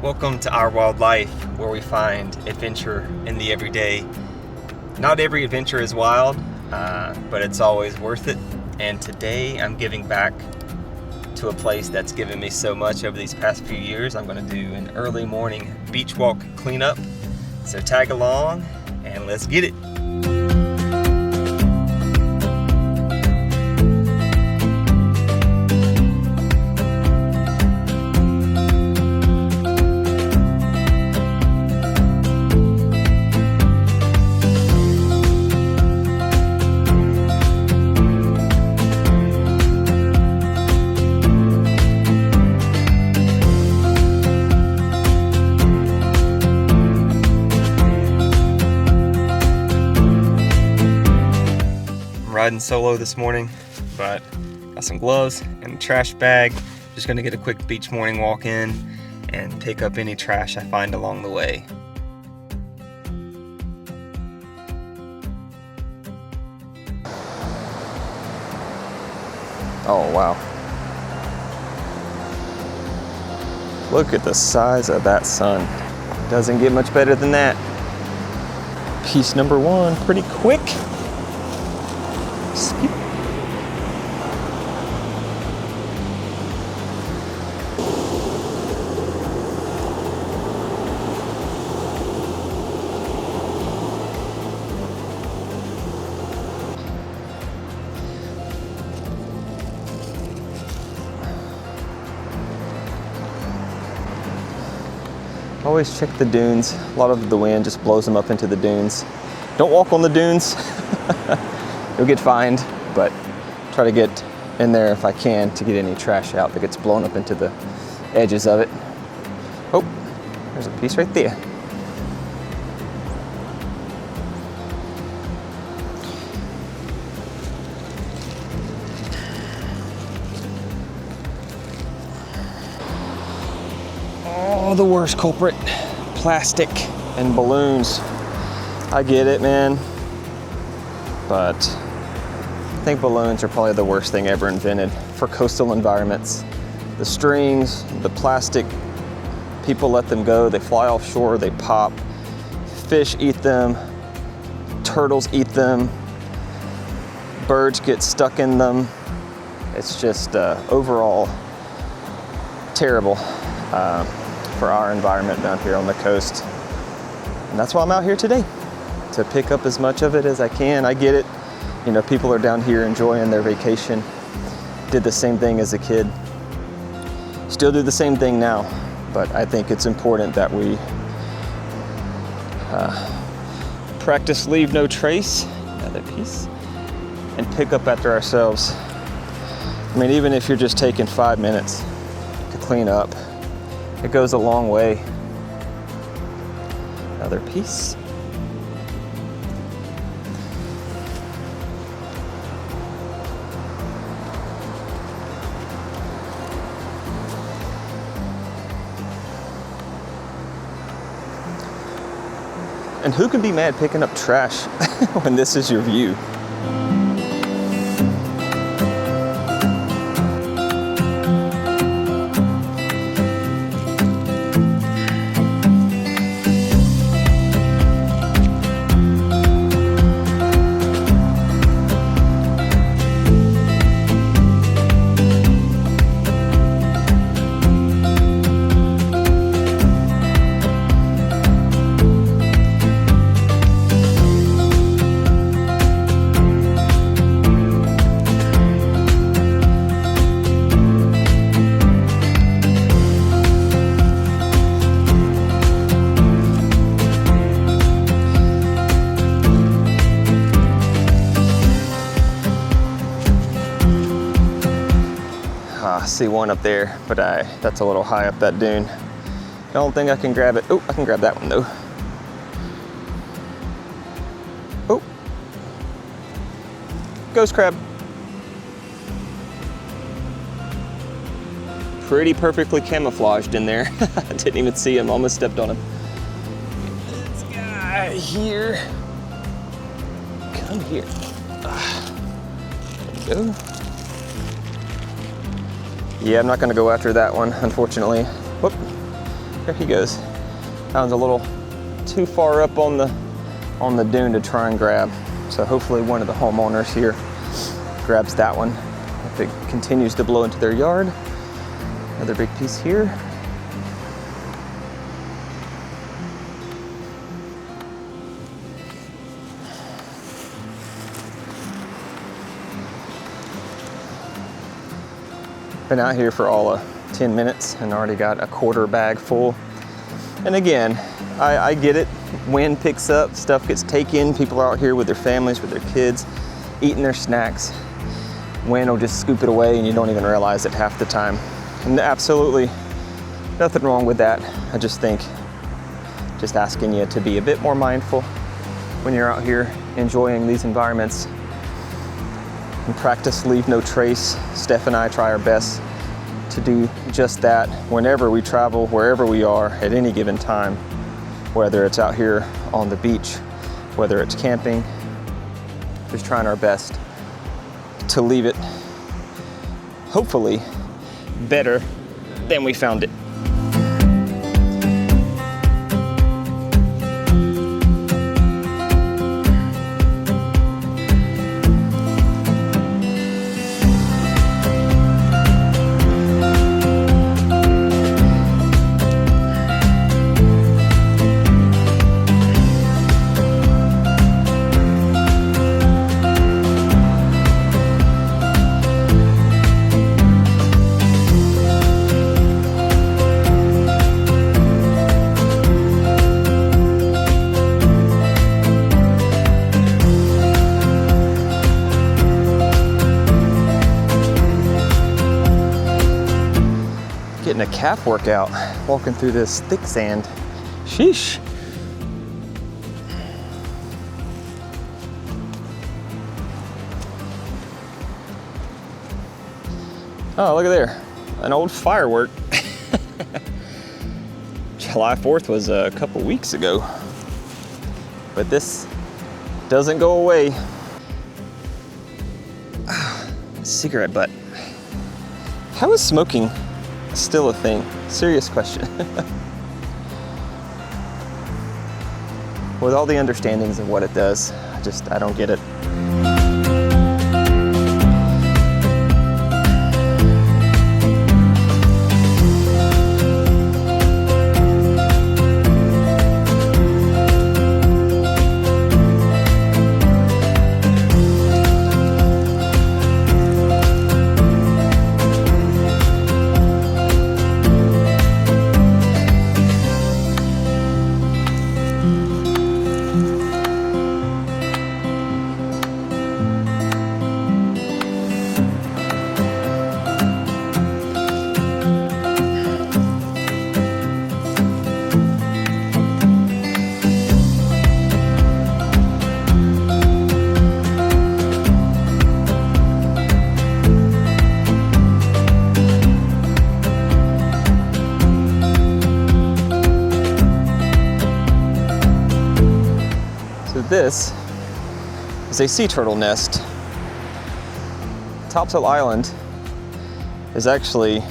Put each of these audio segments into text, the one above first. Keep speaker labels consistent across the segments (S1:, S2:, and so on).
S1: Welcome to Our Wild Life, where we find adventure in the everyday. Not every adventure is wild, but it's always worth it. And today I'm giving back to a place that's given me so much over these past few years. I'm going to do an early morning beach walk cleanup. So tag along and let's get it. Riding solo this morning, but got some gloves and a trash bag. Just gonna get a quick beach morning walk in and pick up any trash I find along the way. Oh wow. Look at the size of that sun. Doesn't get much better than that. Piece number one, pretty quick. Always check the dunes. A lot of the wind just blows them up into the dunes. Don't walk on the dunes. You'll get fined, but try to get in there if I can to get any trash out that gets blown up into the edges of it. Oh, there's a piece right there. Oh, the worst culprit, plastic and balloons. I get it, man, but I think balloons are probably the worst thing ever invented for coastal environments. The strings, the plastic, people let them go, they fly offshore, they pop. Fish eat them, turtles eat them, birds get stuck in them. It's just overall terrible for our environment down here on the coast. And that's why I'm out here today, to pick up as much of it as I can. I get it. You know, people are down here enjoying their vacation. Did the same thing as a kid. Still do the same thing now. But I think it's important that we practice leave no trace, another piece, and pick up after ourselves. I mean, even if you're just taking 5 minutes to clean up, it goes a long way. Another piece. And who can be mad picking up trash when this is your view? I see one up there, but that's a little high up that dune. Don't think I can grab it. Oh, I can grab that one though. Oh, ghost crab. Pretty perfectly camouflaged in there. I didn't even see him, almost stepped on him. This guy here. Come here. There we go. Yeah, I'm not gonna go after that one, unfortunately. Whoop. There he goes. That one's a little too far up on the dune to try and grab. So hopefully one of the homeowners here grabs that one. If it continues to blow into their yard. Another big piece here. Been out here for all of 10 minutes and already got a quarter bag full. And again, I get it. Wind picks up, stuff gets taken. People are out here with their families, with their kids, eating their snacks. Wind will just scoop it away and you don't even realize it half the time. And absolutely nothing wrong with that. I just think just asking you to be a bit more mindful when you're out here enjoying these environments. And practice leave no trace. Steph and I try our best to do just that whenever we travel, wherever we are at any given time, whether it's out here on the beach, whether it's camping, just trying our best to leave it, hopefully, better than we found it. Getting a calf workout, walking through this thick sand. Sheesh. Oh, look at there, an old firework. July 4th was a couple weeks ago, but this doesn't go away. Cigarette butt. How is smoking still a thing? Serious question. With all the understandings of what it does, I don't get it. This is a sea turtle nest. Topsail Island is actually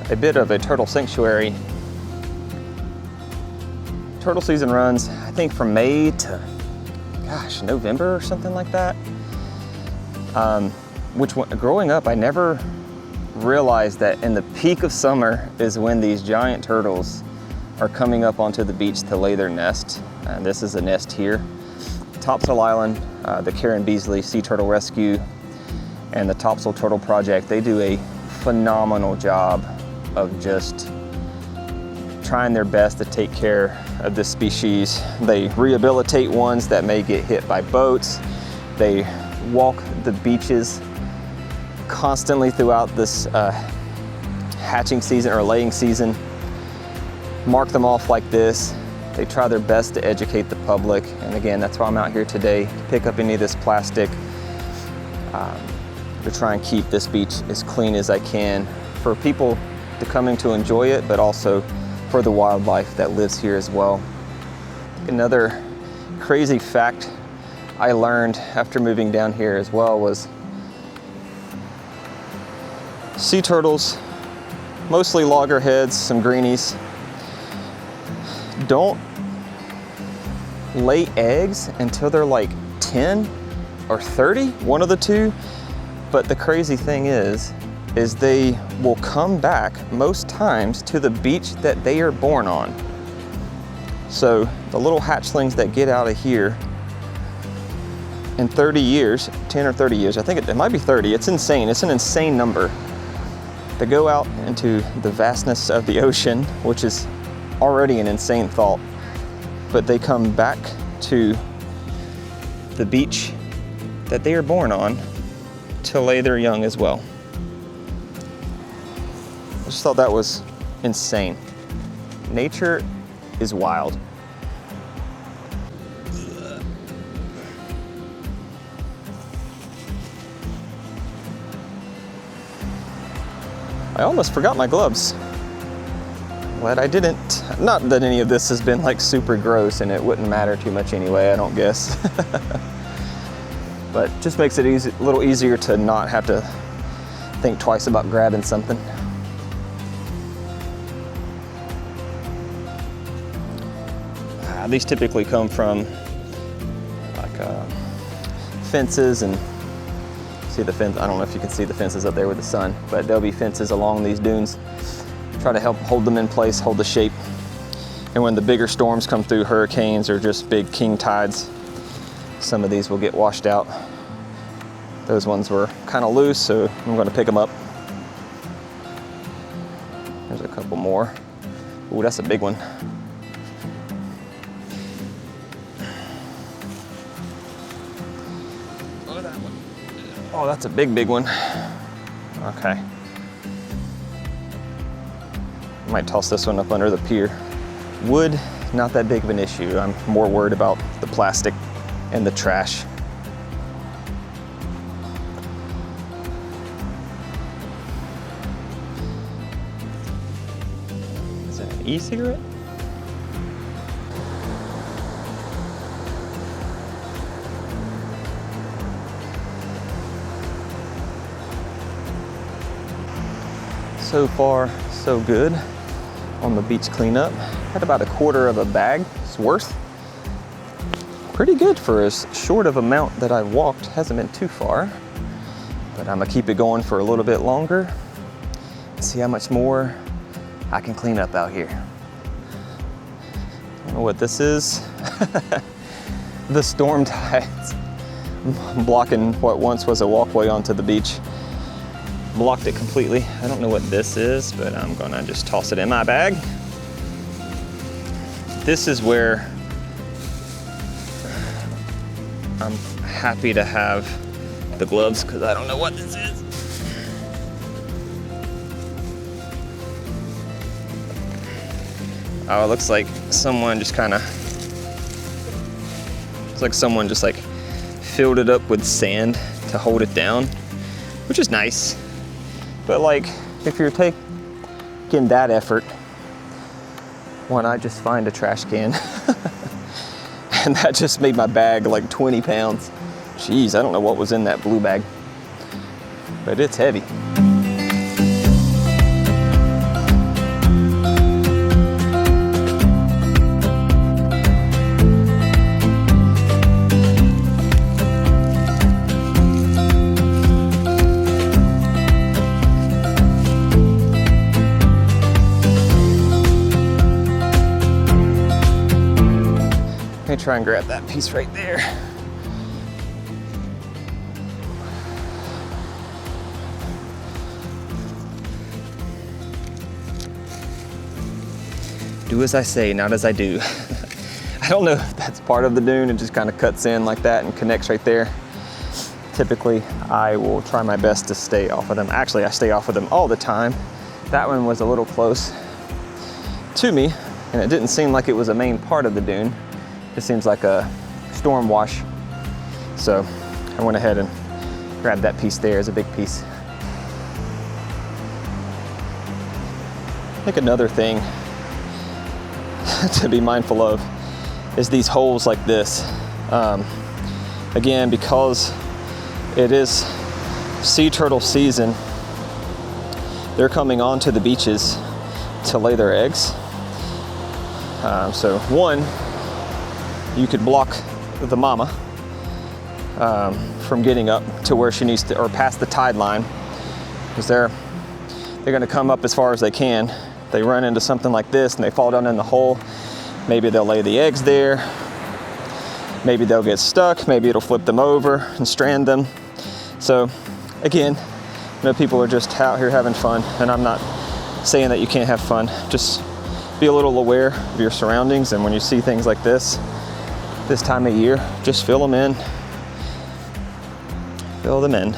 S1: a bit of a turtle sanctuary. Turtle season runs, I think, from May to, November or something like that. Growing up, I never realized that in the peak of summer is when these giant turtles are coming up onto the beach to lay their nest. And this is a nest here. Topsail Island, the Karen Beasley Sea Turtle Rescue, and the Topsail Turtle Project, they do a phenomenal job of just trying their best to take care of this species. They rehabilitate ones that may get hit by boats. They walk the beaches constantly throughout this hatching season or laying season, mark them off like this. They try their best to educate the public. And again, that's why I'm out here today, to pick up any of this plastic, to try and keep this beach as clean as I can for people to come in to enjoy it, but also for the wildlife that lives here as well. Another crazy fact I learned after moving down here as well was sea turtles, mostly loggerheads, some greenies, don't lay eggs until they're like 10 or 30, one of the two. But the crazy thing is they will come back most times to the beach that they are born on. So the little hatchlings that get out of here in 30 years, 10 or 30 years, I think it might be 30, it's insane, it's an insane number. They go out into the vastness of the ocean, which is already an insane thought, but they come back to the beach that they are born on to lay their young as well. I just thought that was insane. Nature is wild. I almost forgot my gloves. Glad I didn't. Not that any of this has been like super gross and it wouldn't matter too much anyway, I don't guess. But just makes it easy, a little easier to not have to think twice about grabbing something. These typically come from like fences, and see the fence. I don't know if you can see the fences up there with the sun, but there'll be fences along these dunes. Try to help hold them in place, hold the shape. And when the bigger storms come through, hurricanes or just big king tides, some of these will get washed out. Those ones were kind of loose, so I'm going to pick them up. There's a couple more. Ooh, that's a big one. Oh, that's a big, big one. Okay. I might toss this one up under the pier. Wood, not that big of an issue. I'm more worried about the plastic and the trash. Is that an e-cigarette? So far, so good on the beach cleanup. Had about a quarter of a bag's worth. Pretty good for as short of amount that I've walked. Hasn't been too far, but I'm gonna keep it going for a little bit longer. See how much more I can clean up out here. I don't know what this is. The storm tides blocking what once was a walkway onto the beach. Blocked it completely. I don't know what this is, but I'm gonna just toss it in my bag. This is where I'm happy to have the gloves, because I don't know what this is. Oh, it looks like someone just filled it up with sand to hold it down, which is nice. But like, if you're taking that effort, why not just find a trash can? And that just made my bag like 20 pounds. Jeez, I don't know what was in that blue bag, but it's heavy. Let me try and grab that piece right there. Do as I say, not as I do. I don't know if that's part of the dune. It just kind of cuts in like that and connects right there. Typically, I will try my best to stay off of them. Actually, I stay off of them all the time. That one was a little close to me, and it didn't seem like it was a main part of the dune. It seems like a storm wash. So I went ahead and grabbed that piece there as a big piece. I think another thing to be mindful of is these holes like this. Again, because it is sea turtle season, they're coming onto the beaches to lay their eggs. So one, you could block the mama from getting up to where she needs to, or past the tide line, because they're going to come up as far as they can. They run into something like this and they fall down in the hole. Maybe they'll lay the eggs there. Maybe they'll get stuck. Maybe it'll flip them over and strand them. So again, you know, people are just out here having fun, and I'm not saying that you can't have fun. Just be a little aware of your surroundings, and when you see things like this time of year, just fill them in. Fill them in.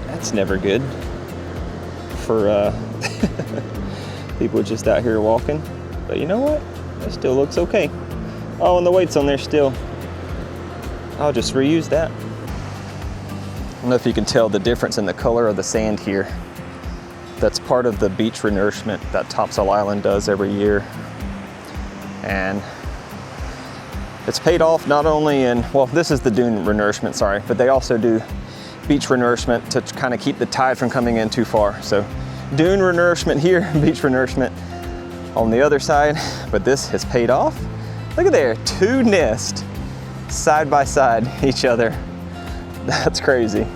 S1: That's never good for people just out here walking. But you know what? It still looks okay. Oh, and the weight's on there still. I'll just reuse that. I don't know if you can tell the difference in the color of the sand here. That's part of the beach renourishment that Topsail Island does every year. And it's paid off not only in, well, this is the dune renourishment, sorry, but they also do beach renourishment to kind of keep the tide from coming in too far. So dune renourishment here, beach renourishment on the other side, but this has paid off. Look at there, 2 nests side by side each other. That's crazy.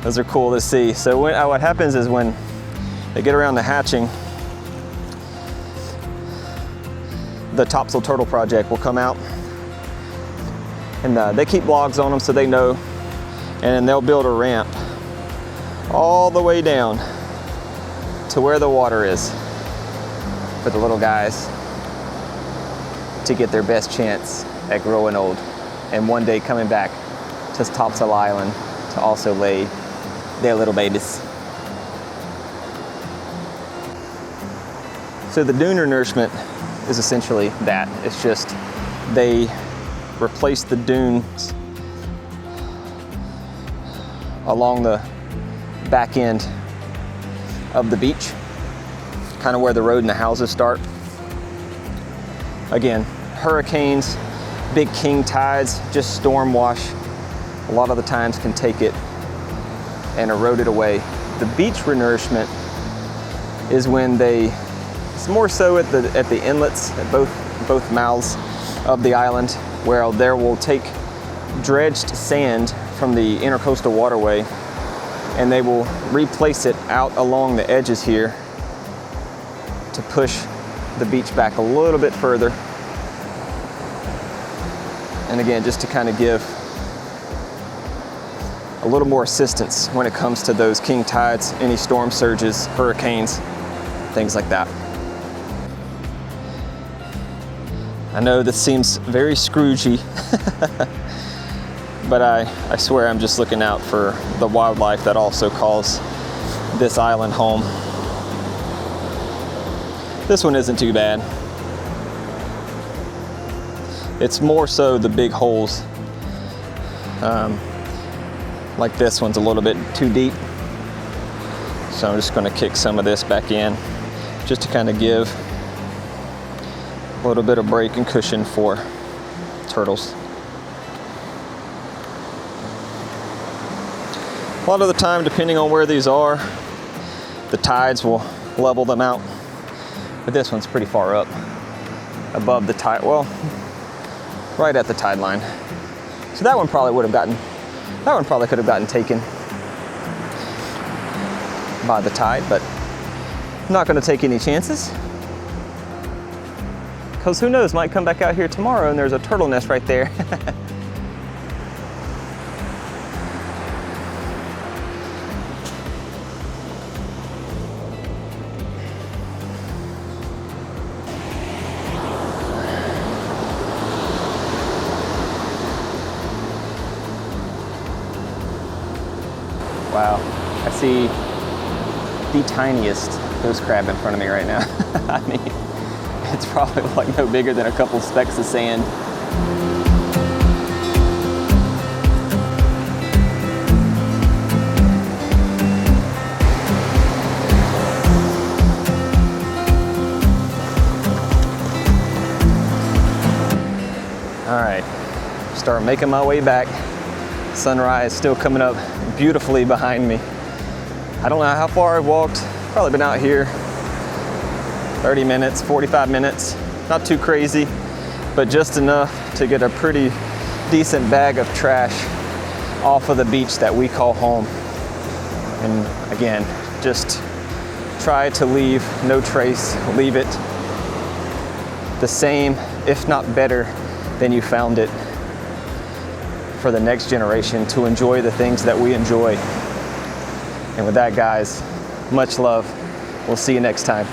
S1: Those are cool to see. So what happens is when they get around to hatching, the Topsail Turtle Project will come out, and they keep logs on them so they know, and then they'll build a ramp all the way down to where the water is for the little guys to get their best chance at growing old and one day coming back to Topsail Island to also lay their little babies. So the dune renourishment is essentially that. It's just they replace the dunes along the back end of the beach, kind of where the road and the houses start. Again, hurricanes, big king tides, just storm wash, a lot of the times can take it and erode it away. The beach renourishment is when it's more so at the inlets, at both mouths of the island, where they will take dredged sand from the intercoastal waterway and they will replace it out along the edges here to push the beach back a little bit further. And again, just to kind of give a little more assistance when it comes to those king tides, any storm surges, hurricanes, things like that. I know this seems very Scroogey, but I swear I'm just looking out for the wildlife that also calls this island home. This one isn't too bad. It's more so the big holes. Like this one's a little bit too deep. So I'm just gonna kick some of this back in just to kind of give a little bit of break and cushion for turtles. A lot of the time, depending on where these are, the tides will level them out. But this one's pretty far up above the tide, well, right at the tide line. So that one probably could have gotten taken by the tide, but I'm not gonna take any chances. Because who knows, might come back out here tomorrow and there's a turtle nest right there. Wow, I see the tiniest ghost crab in front of me right now. I mean, it's probably like no bigger than a couple specks of sand. All right, start making my way back. Sunrise still coming up beautifully behind me. I don't know how far I've walked. Probably been out here 30 minutes, 45 minutes. Not too crazy, but just enough to get a pretty decent bag of trash off of the beach that we call home. And again, just try to leave no trace, leave it the same, if not better, than you found it, for the next generation to enjoy the things that we enjoy. And with that, guys, much love. We'll see you next time.